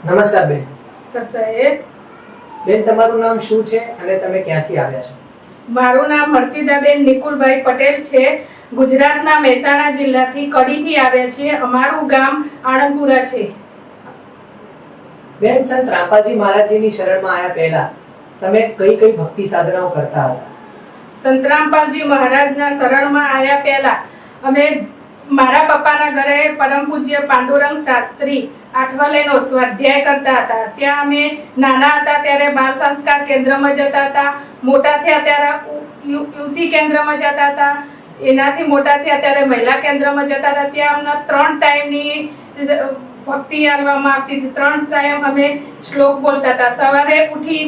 નમસ્કાર બેન. સાહેબ, બેન, તમારું નામ શું છે અને તમે ક્યાંથી આવ્યા છો? મારું નામ હર્ષિદાબેન નિકુલભાઈ પટેલ છે. ગુજરાતના મહેસાણા જિલ્લાથી કડીથી આવ્યા છીએ. અમારું ગામ આણંદપુરા છે. બેન, સંત રામપાલજી મહારાજજીની શરણમાં આવ્યા પહેલા તમે કઈ કઈ ભક્તિ સાધનાઓ કરતા હતા? સંત રામપાલજી મહારાજના શરણમાં આવ્યા પહેલા અમે મારા પપ્પાના ઘરે પરમ પૂજ્ય પાંડુરંગ શાસ્ત્રી આઠવલેનો સ્વાધ્યાય કરતા હતા. ત્યાં અમે નાના હતા ત્યારે બાળ સંસ્કાર કેન્દ્રમાં જતા હતા. મોટા થયા ત્યારે યુવતી કેન્દ્રમાં જતા હતા. એનાથી મોટા થયા ત્યારે મહિલા કેન્દ્રમાં જતા હતા. ત્યાં અમને 3 ટાઈમની ભક્તિ આપવામાં આવતી હતી. 3 ટાઈમ અમે શ્લોક બોલતા હતા. સવારે ઉઠી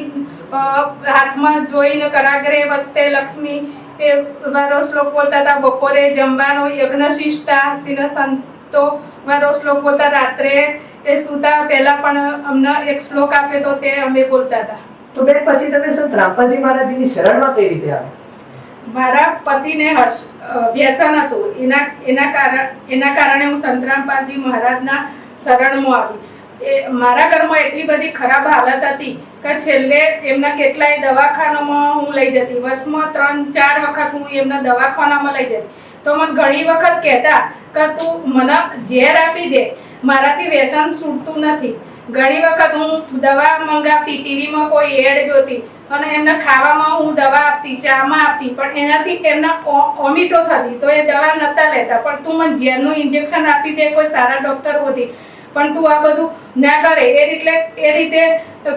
હાથમાં જોઈને કરાગ્રે વસ્તે લક્ષ્મી એ વારો શ્લોક બોલતા હતા. બપોરે જમવાનો યજ્ઞ શિષ્ટા સિન સંતો વારો શ્લોક બોલતા. રાત્રે એ સુતા પહેલા પણ અમને એક શ્લોક આપ્યો તો તે અમે બોલતા હતા. તો બેન, પછી તમે સંત રામપાલજી મહારાજજીની શરણમાં કઈ રીતે આવ્યા? મારા પતિને વ્યસન હતું. એના કારણે હું સંત રામપાલજી મહારાજના શરણમાં આવી. મારા ઘરમાં એટલી બધી ખરાબ હાલત હતી કે છેલ્લે એમના કેટલાય દવાખાનામાં હું લઈ જતી. વર્ષમાં 3-4 વખત હું એમના દવાખાનામાં લઈ જતી. તો મને ઘણી વખત કહેતા કે તું મને ઝેર આપી દે, મારાથી વ્યસન છૂટતું નથી. ઘણી વખત હું દવા મંગાવતી, ટીવીમાં કોઈ એડ જોતી અને એમને ખાવામાં હું દવા આપતી, ચામાં આપતી, પણ એનાથી એમને ઓમિટો થતી. તો એ દવા નતા લેતા. પણ તું મને ઝેરનું ઇન્જેક્શન આપી દે, કોઈ સારા ડોક્ટર હોતી, પણ તું આ બધું ના કરે. એ રીતે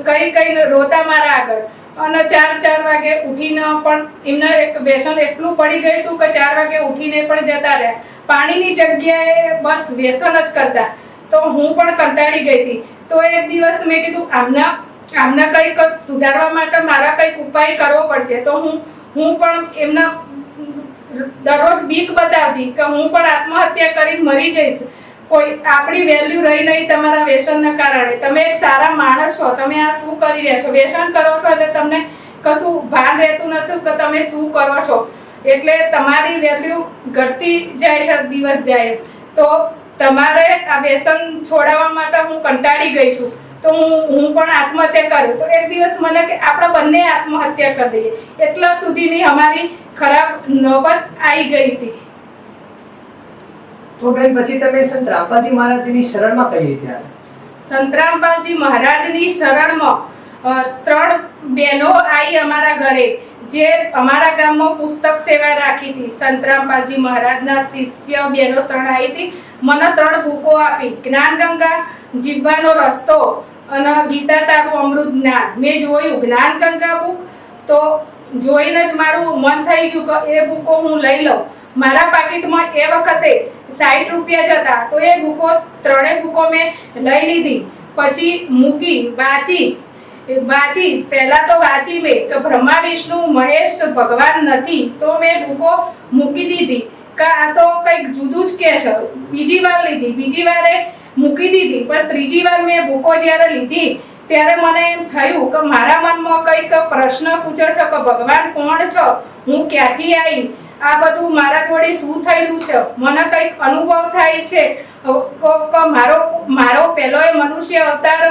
કઈ રોતા મારા આગળ. અને 4 વાગે ઉઠીને પણ એમને એક વ્યસન એટલું પડી ગયું હતું કે 4 વાગે ઉઠીને પણ જતા રહ્યા. પાણીની જગ્યાએ બસ વ્યસન જ કરતા. તો હું પણ કંટાળી ગઈ હતી. તો એક દિવસ મેં કીધું આમને કંઈક સુધારવા માટે મારા કંઈક ઉપાય કરવો પડશે. તો હું પણ એમને દરરોજ બીક બતાવતી કે હું પણ આત્મહત્યા કરીને મરી જઈશ. કોઈ આપણી વેલ્યુ રહી નહીં તમારા વ્યસનના કારણે. તમે એક સારા માણસ છો, તમે આ શું કરી રહ્યા છો? વ્યસન કરો છો એટલે તમને કશું ભાન રહેતું નથી કે તમે શું કરો છો. એટલે તમારી વેલ્યુ ઘટતી જાય છે દિવસ જાય. તો તમારે આ વ્યસન છોડાવવા માટે હું કંટાળી ગઈ છું. તો હું પણ આત્મહત્યા કર્યું. તો એક દિવસ મને કે આપણે બંને આત્મહત્યા કરી દઈએ. એટલા સુધીની અમારી ખરાબ નોબત આવી ગઈ હતી. તો બેન, પછી તમે સંત રામપાલજી મહારાજજીની શરણમાં કઈ રીતે આવ્યા? સંત રામપાલજી મહારાજની શરણમાં 3 બહેનો આવી અમારા ઘરે, જે અમારા ગામમાં પુસ્તક સેવા રાખી હતી. સંત રામપાલજી મહારાજના શિષ્ય બહેનો 3 આવી હતી. મને 3 બુકો આપી. જ્ઞાન ગંગા, જીવવાનો રસ્તો અને ગીતા તારું અમૃત જ્ઞાન. મેં જોયું જ્ઞાન ગંગા બુક તો જોઈને જ મારું મન થઈ ગયું કે એ બુકો હું લઈ લઉં. મારા પાકીટમાં એ વખતે 60 રૂપિયા જ હતા. તો એ બુકો 3 બુકો મેં લઈ લીધી. પછી મૂકી, વાંચી પહેલા તો વાંચી મેં કે બ્રહ્મા વિષ્ણુ મહેશ ભગવાન નથી. તો મેં બુકો મૂકી દીધી કે આ તો કંઈક જુદું જ કે છે. બીજી વાર લીધી, બીજી વારે મૂકી દીધી. પણ ત્રીજી વાર મેં બુકો જ્યારે લીધી ત્યારે મને એમ થયું કે મારા મનમાં કંઈક પ્રશ્ન પૂછે છે કે ભગવાન કોણ છે, હું ક્યાંથી આવી, આ બધું મારા જોડે શું થયેલું છે. મને કંઈક અનુભવ થાય છે કે મારો પહેલો એ મનુષ્ય અવતાર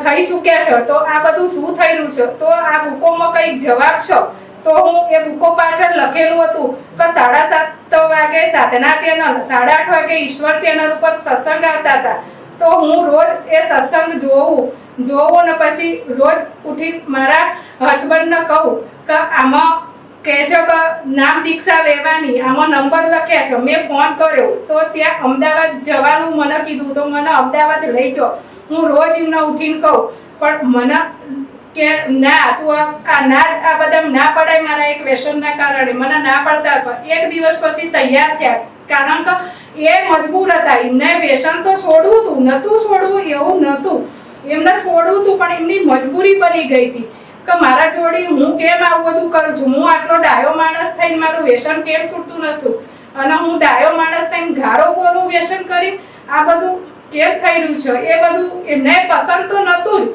થઈ ચૂક્યા છે. તો આ બધું શું થયેલું છે? તો આ બુકોમાં કંઈક જવાબ છે. તો હું એ બુકો પાછળ લખેલું હતું કે 7:30 વાગે સાધના ચેનલ, 8:30 વાગે ઈશ્વર ચેનલ ઉપર સત્સંગ આવતા હતા. તો હું રોજ એ સત્સંગ જોઉં ને પછી રોજ ઉઠી મારા હસબન્ડને કહું કે આમાં કહે છે કે નામ દીક્ષા લેવાની, આમાં નંબર લખ્યા છે. મેં ફોન કર્યો તો ત્યાં અમદાવાદ જવાનું મને કીધું. તો મને અમદાવાદ લઈ જાઓ. હું રોજ એમને ઉઠીને કહું, પણ મને કે ના, તું આ બધા ના પડાય. મારા એક વ્યસનના કારણે મને ના પડતા હતા. એક દિવસ પછી તૈયાર થયા, કારણ કે એ મજબૂર હતા. એમને વ્યસન તો છોડવું હતું, નહોતું છોડવું એવું નહોતું. એમને છોડવું હતું પણ એમની મજબૂરી બની ગઈ હતી કે મારા જોડે હું કેમ આવું બધું કરું છું. હું આટલો ડાયો માણસ થઈને મારું વ્યસન કેમ છૂટતું નતું, અને હું ડાયો માણસ થઈને ગારો બોલું વ્યસન કરી આ બધું કેમ થઈ રહ્યું છે. એ બધું એમને પસંદ તો નહોતું જ.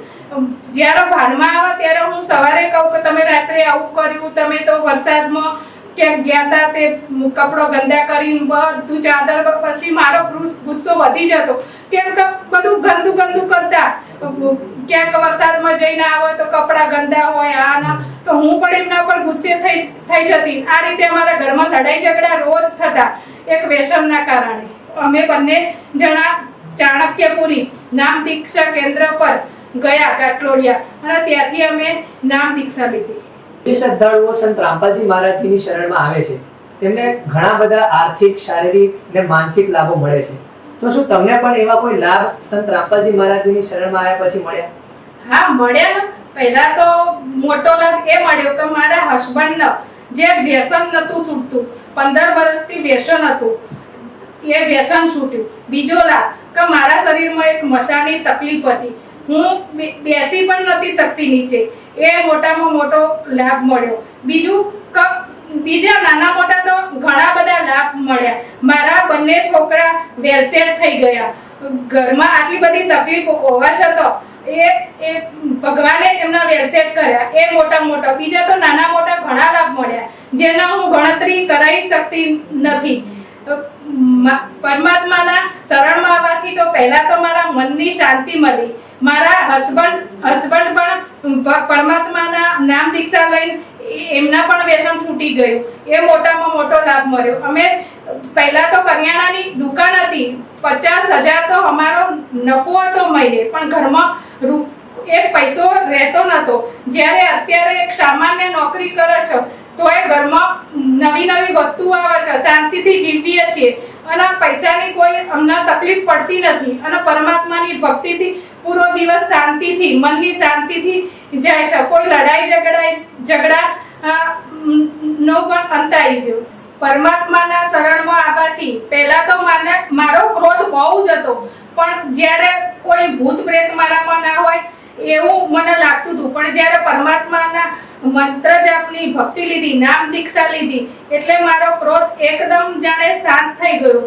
જ્યારે ભાનમાં આવે ત્યારે હું સવારે કહું કે તમે રાત્રે આવું કર્યું, તમે તો વરસાદમાં ક્યાંક ગયા હતા તે કપડો ગંદા કરીને બધું ચાદર પછી મારો ગુસ્સો વધી જતો કેમ કે બધું ગંદુ ગંદુ કરતા ક્યાંક વરસાદમાં જઈને આવો તો કપડા ગંદા હોય આના તો હું પણ એમના પર ગુસ્સે થઈ જતી આ રીતે અમારા ઘરમાં લડાઈ ઝઘડા રોજ થતા એક વ્યસનના કારણે અમે બંને જણા ચાણક્યપુરી નામ દીક્ષા કેન્દ્ર પર ગયા કાટલોડિયા અને ત્યાંથી અમે નામ દીક્ષા લીધી. જે શ્રદ્ધાળુઓ સંત રામપાલજી મહારાજજીની શરણમાં આવે છે તેમને ઘણા બધા આર્થિક શારીરિક અને માનસિક લાભો મળે છે તો શું તમને પણ એવા કોઈ લાભ સંત રામપાલજી મહારાજજીની શરણમાં આવ્યા પછી મળ્યા? હા મળ્યા ને. પહેલા તો મોટો લાભ એ મળ્યો કે મારા હસબન્ડને જે વ્યસન નતું છૂટતું 15 વર્ષથી વ્યસન હતું એ વ્યસન છૂટ્યું. બીજો લાભ કે મારા શરીરમાં એક મસાની તકલીફ હતી હું બેસી પણ નથી શકતી નીચે એ મોટામાં મોટો લાભ મળ્યો. બીજું કે બીજા નાના મોટા તો ઘણા બધા લાભ મળ્યા. મારા બંને છોકરા વેલસેટ થઈ ગયા. ઘરમાં આટલી બધી તકલીફ હોવા છતાં એ ભગવાને એમના વેલસેટ કર્યા એ મોટા બીજા તો નાના મોટા ઘણા લાભ મળ્યા જેનો હું ગણતરી કરાવી શકતી નથી. પરમાત્માના શરણમાં આવવાથી તો પહેલા તો મારા મનની શાંતિ મળી. મારા હસબન્ડ પણ પરમાત્માના નામ દીક્ષા લઈને એમના પણ વ્યસન છૂટી ગયું એ મોટામાં મોટો લાભ મળ્યો. અમે પહેલા તો કરિયાણાની દુકાન હતી 50,000 તો અમારો નફો હતો મહિને પણ ઘરમાં એક પૈસો રહેતો નતો. જ્યારે અત્યારે એક સામાન્ય નોકરી કરે છે તો એ ઘરમાં નવી વસ્તુઓ આવે છે શાંતિથી જીવીએ છીએ અને પૈસાની કોઈ અમને તકલીફ પડતી નથી અને પરમાત્માની ભક્તિથી પૂરો દિવસ શાંતિથી મનની શાંતિથી જાય છે. કોઈ લડાઈ ઝઘડા નો પણ અંત આવી ગયો. પરમાત્માના શરણમાં આવવાથી પહેલા તો મારો ક્રોધ બહુ જ હતો પણ જ્યારે કોઈ ભૂત પ્રેત મારામાં ના હોય એવું મને લાગતું હતું પણ જ્યારે પરમાત્માના મંત્ર જાપની ભક્તિ લીધી નામ દીક્ષા લીધી એટલે મારો ક્રોધ એકદમ જાણે શાંત થઈ ગયો.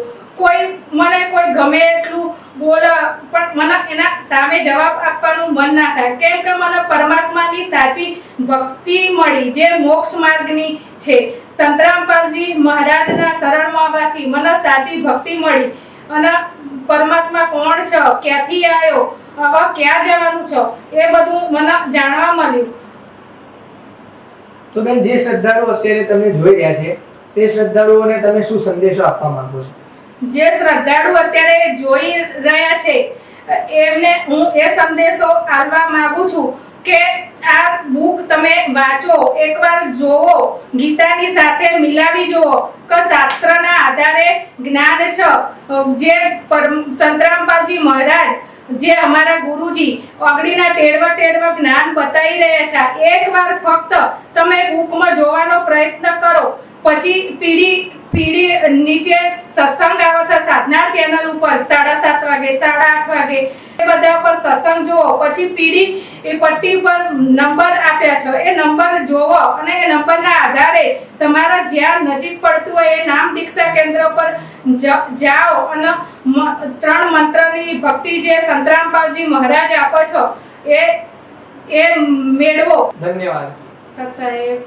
મને કોઈ ગમે એટલું બોલે પણ મને એના સામે જવાબ આપવાનું મન ના થાય કેમ કે મને પરમાત્માની સાચી ભક્તિ મળી જે મોક્ષ માર્ગની છે. સંત રામપાલજી મહારાજના શરણમાં આવવાથી મને સાચી ભક્તિ મળી અને પરમાત્મા કોણ છે ક્યાંથી આવ્યો હવે ક્યાં જવાનું છે એ બધું મને જાણવા મળ્યું. તો બેન જે શ્રદ્ધાળુઓ અત્યારે તમે જોઈ રહ્યા છે તે શ્રદ્ધાળુઓને તમે શું સંદેશો આપવા માંગો છો? જે શ્રદ્ધાળુ અત્યારે જોઈ રહ્યા છે એમને હું એ સંદેશો આપવા માંગુ છું કે આ બુક તમે વાંચો એકવાર જોવો ગીતાની સાથે મિલાવી જોવો કે શાસ્ત્રના આધારે જ્ઞાન છે જે સંત રામપાલજી મહારાજ જે અમારા ગુરુજી ઓગળીના ટેડવા જ્ઞાન બતાવી રહ્યા છે એકવાર ફક્ત તમે બુકમાં જોવાનો પ્રયત્ન કરો પછી પીડી નીચે સત્સંગ આવે છે સાધના ચેનલ ઉપર 7:30 વાગે 8:30 વાગે એ બધા પર સત્સંગ જોવો પછી પીડી પટ્ટી પર નંબર આપ્યા છે એ નંબર જોવો અને એ નંબરના આધારે તમારા જ્યાં નજીક પડતું હોય એ નામ દીક્ષા કેન્દ્ર પર જાઓ અને 3 મંત્રની ભક્તિ જે સંત રામપાલજી મહારાજ આપે છે એ મેળવો. ધન્યવાદ સત સાહેબ.